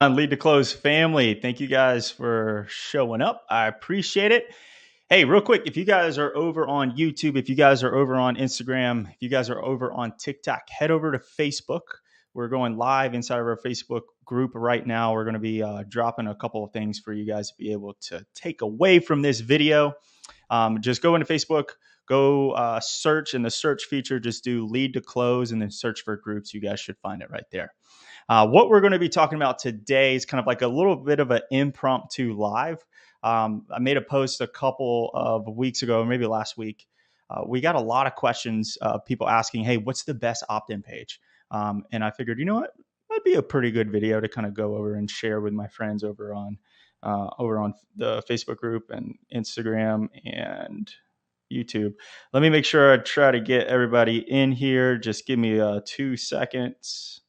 Lead to Close family. Thank you guys for showing up. I appreciate it. Hey, real quick, if you guys are over on YouTube, if you guys are over on Instagram, if you guys are over on TikTok, head over to Facebook. We're going live inside of our Facebook group right now. We're going to be dropping a couple of things for you guys to be able to take away from this video. Just go into Facebook, go search in the search feature, just do Lead to Close and then search for groups. You guys should find it right there. What we're going to be talking about today is kind of like a little bit of an impromptu live. I made a post a couple of weeks ago, maybe last week. We got a lot of questions, people asking, "Hey, what's the best opt-in page?" And I figured, you know what, that'd be a pretty good video to kind of go over and share with my friends over on the Facebook group and Instagram and YouTube. Let me make sure I try to get everybody in here. Just give me 2 seconds.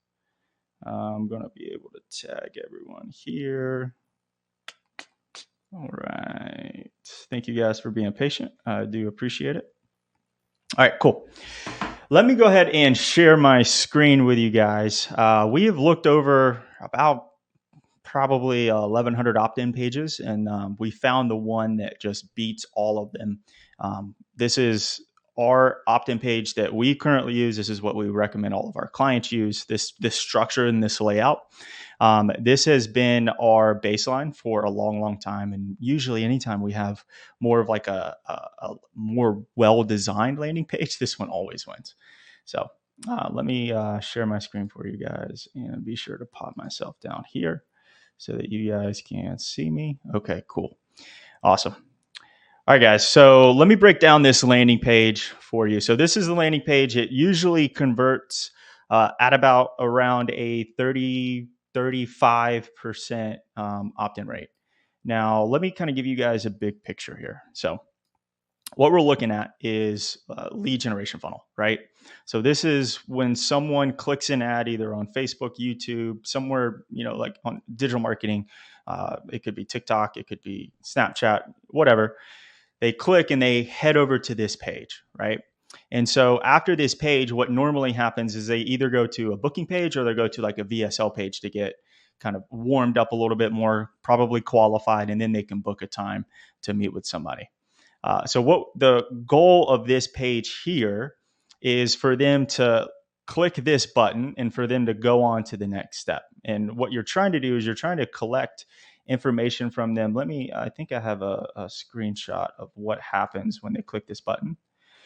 I'm going to be able to tag everyone here. All right. Thank you guys for being patient. I do appreciate it. All right, cool. Let me go ahead and share my screen with you guys. We have looked over about probably 1,100 opt-in pages, and we found the one that just beats all of them. This is our opt-in page that we currently use. This is what we recommend all of our clients use, this structure and this layout. This has been our baseline for a long time, and usually anytime we have more of like a more well-designed landing page, this one always wins. So let me share my screen for you guys and be sure to pop myself down here so that you guys can see me. Okay, cool. Awesome. All right, guys. So let me break down this landing page for you. So this is the landing page. It usually converts at about around a 35% opt-in rate. Now, let me kind of give you guys a big picture here. So what we're looking at is lead generation funnel, right? So this is when someone clicks an ad either on Facebook, YouTube, somewhere, like on digital marketing. It could be TikTok, it could be Snapchat, whatever. They click and they head over to this page, right? And so after this page, what normally happens is they either go to a booking page or they go to like a VSL page to get kind of warmed up a little bit more, probably qualified, and then they can book a time to meet with somebody. So what the goal of this page here is for them to click this button and for them to go on to the next step. And what you're trying to do is you're trying to collect information from them. I think I have a screenshot of what happens when they click this button.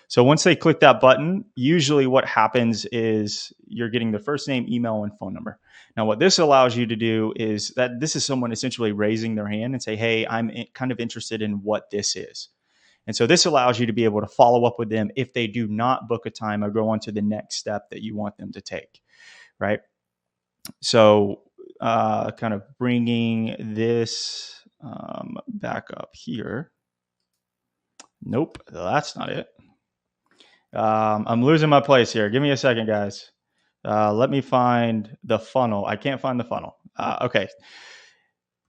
So once they click that button, usually what happens is you're getting the first name, email, and phone number. Now, what this allows you to do is that this is someone essentially raising their hand and say, "Hey, I'm kind of interested in what this is." And so this allows you to be able to follow up with them if they do not book a time or go on to the next step that you want them to take, right? So kind of bringing this back up here. Nope, that's not it. I'm losing my place here. Give me a second, guys. Let me find the funnel. I can't find the funnel. Okay.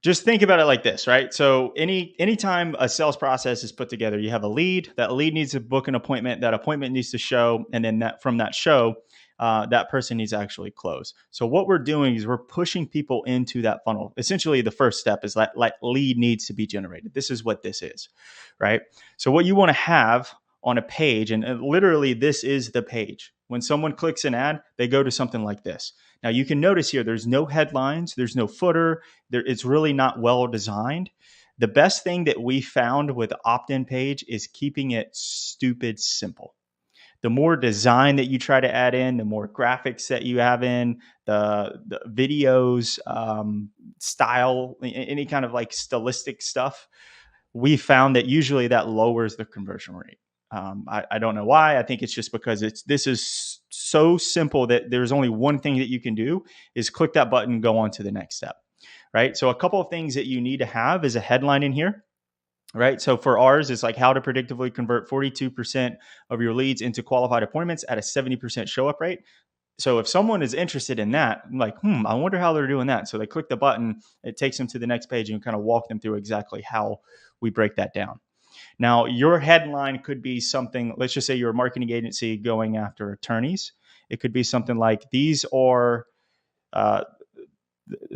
Just think about it like this, right? So anytime a sales process is put together, you have a lead. That lead needs to book an appointment. That appointment needs to show, and then from that show, that person needs to actually close. So what we're doing is we're pushing people into that funnel. Essentially, the first step is that lead needs to be generated. This is what this is, right? So what you want to have on a page, and literally this is the page. When someone clicks an ad, they go to something like this. Now you can notice here, there's no headlines, there's no footer. It's really not well designed. The best thing that we found with the opt-in page is keeping it stupid simple. The more design that you try to add in, the more graphics that you have in, the videos, style, any kind of like stylistic stuff, we found that usually that lowers the conversion rate. I don't know why. I think it's just because this is so simple that there's only one thing that you can do is click that button, go on to the next step, right? So a couple of things that you need to have is a headline in here, right? So for ours, it's like how to predictably convert 42% of your leads into qualified appointments at a 70% show up rate. So if someone is interested in that, I'm like, I wonder how they're doing that. So they click the button, it takes them to the next page and kind of walk them through exactly how we break that down. Now, your headline could be something, let's just say you're a marketing agency going after attorneys. It could be something like, these are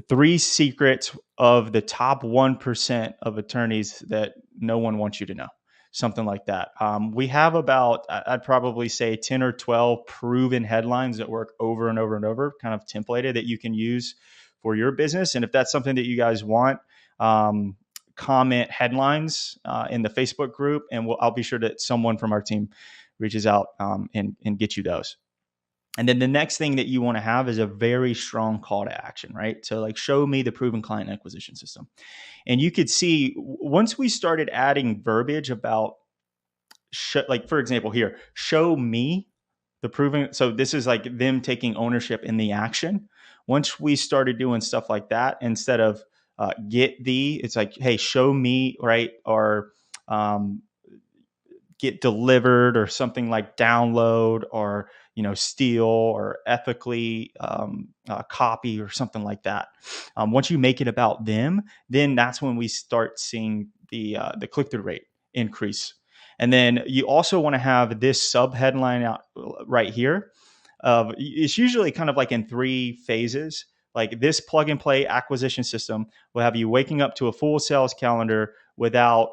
3 secrets of the top 1% of attorneys that no one wants you to know. Something like that. We have about, I'd probably say 10 or 12 proven headlines that work over and over and over, kind of templated, that you can use for your business. And if that's something that you guys want, comment headlines in the Facebook group, and I'll be sure that someone from our team reaches out and get you those. And then the next thing that you want to have is a very strong call to action, right? So like, show me the proven client acquisition system. And you could see once we started adding verbiage about, like, for example, here, show me the proven. So this is like them taking ownership in the action. Once we started doing stuff like that, instead of it's like, hey, show me, right? Or get delivered, or something like download, or steal, or ethically copy, or something like that. Once you make it about them, then that's when we start seeing the click-through rate increase. And then you also want to have this sub headline out right here. It's usually kind of like in 3 phases. Like, this plug and play acquisition system will have you waking up to a full sales calendar without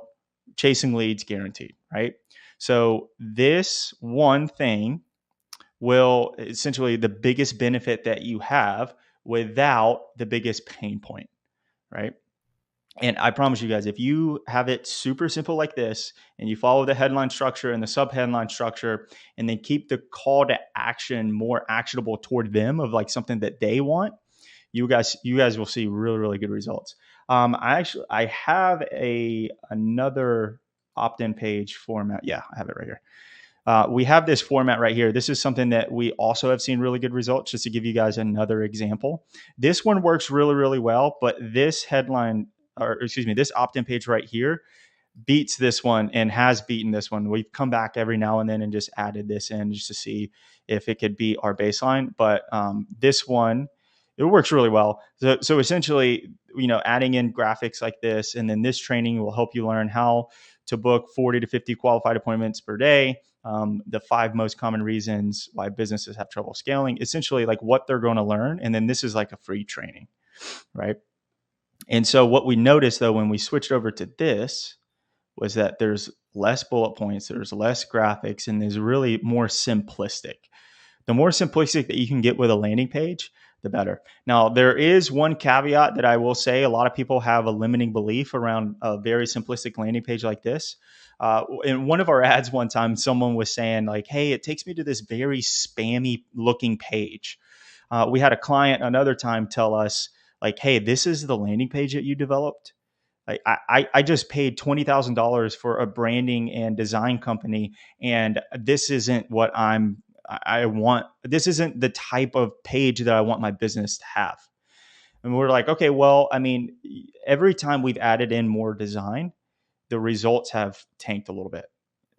chasing leads, guaranteed, right? So this one thing will essentially the biggest benefit that you have without the biggest pain point, right? And I promise you guys, if you have it super simple like this, and you follow the headline structure and the sub headline structure, and then keep the call to action more actionable toward them, of like something that they want, you guys will see really, really good results. I have another opt-in page format. Yeah, I have it right here. We have this format right here. This is something that we also have seen really good results. Just to give you guys another example, this one works really, really well, but this headline, or excuse me, this opt-in page right here beats this one, and has beaten this one. We've come back every now and then and just added this in just to see if it could beat our baseline. But this one, it works really well. So essentially, adding in graphics like this, and then this training will help you learn how to book 40 to 50 qualified appointments per day. The 5 most common reasons why businesses have trouble scaling, essentially like what they're going to learn. And then this is like a free training, right? And so what we noticed, though, when we switched over to this, was that there's less bullet points, there's less graphics, and there's really more simplistic. The more simplistic that you can get with a landing page, the better. Now, there is one caveat that I will say. A lot of people have a limiting belief around a very simplistic landing page like this. In one of our ads one time, someone was saying like, hey, it takes me to this very spammy looking page. We had a client another time tell us like, hey, this is the landing page that you developed. I just paid $20,000 for a branding and design company, and this isn't what I want. This isn't the type of page that I want my business to have. And we're like, okay, well, I mean, every time we've added in more design, the results have tanked a little bit.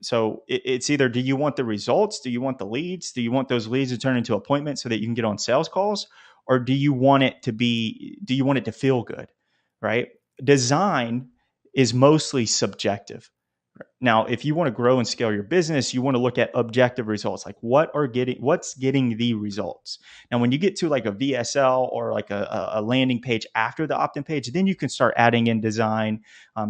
So it's either, do you want the results? Do you want the leads? Do you want those leads to turn into appointments so that you can get on sales calls? Or do you want it to feel good, right? Design is mostly subjective. Now, if you want to grow and scale your business, you want to look at objective results, like what's getting the results. Now, when you get to like a VSL or like a landing page after the opt-in page, then you can start adding in design,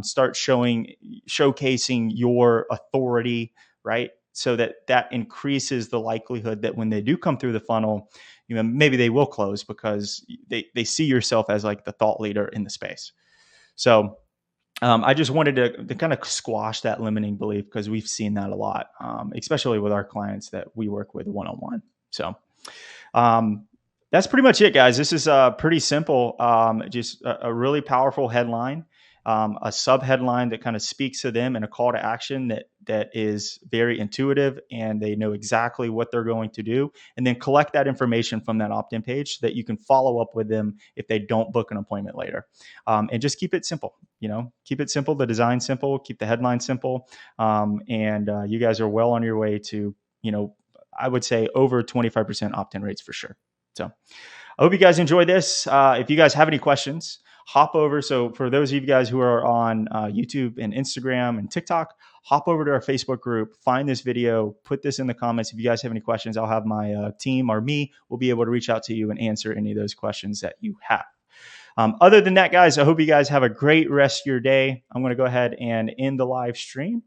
start showcasing your authority, right? So that increases the likelihood that when they do come through the funnel, maybe they will close because they see yourself as like the thought leader in the space. So I just wanted to kind of squash that limiting belief, because we've seen that a lot, especially with our clients that we work with one-on-one. So that's pretty much it, guys. This is pretty simple, just a really powerful headline, a sub headline that kind of speaks to them, and a call to action that is very intuitive, and they know exactly what they're going to do, and then collect that information from that opt-in page so that you can follow up with them if they don't book an appointment later. And just keep it simple. Keep it simple, the design simple, keep the headline simple. And you guys are well on your way to, I would say over 25% opt-in rates for sure. So I hope you guys enjoy this. If you guys have any questions, hop over. So for those of you guys who are on YouTube and Instagram and TikTok, hop over to our Facebook group, find this video, put this in the comments. If you guys have any questions, I'll have my team or me will be able to reach out to you and answer any of those questions that you have. Other than that, guys, I hope you guys have a great rest of your day. I'm going to go ahead and end the live stream.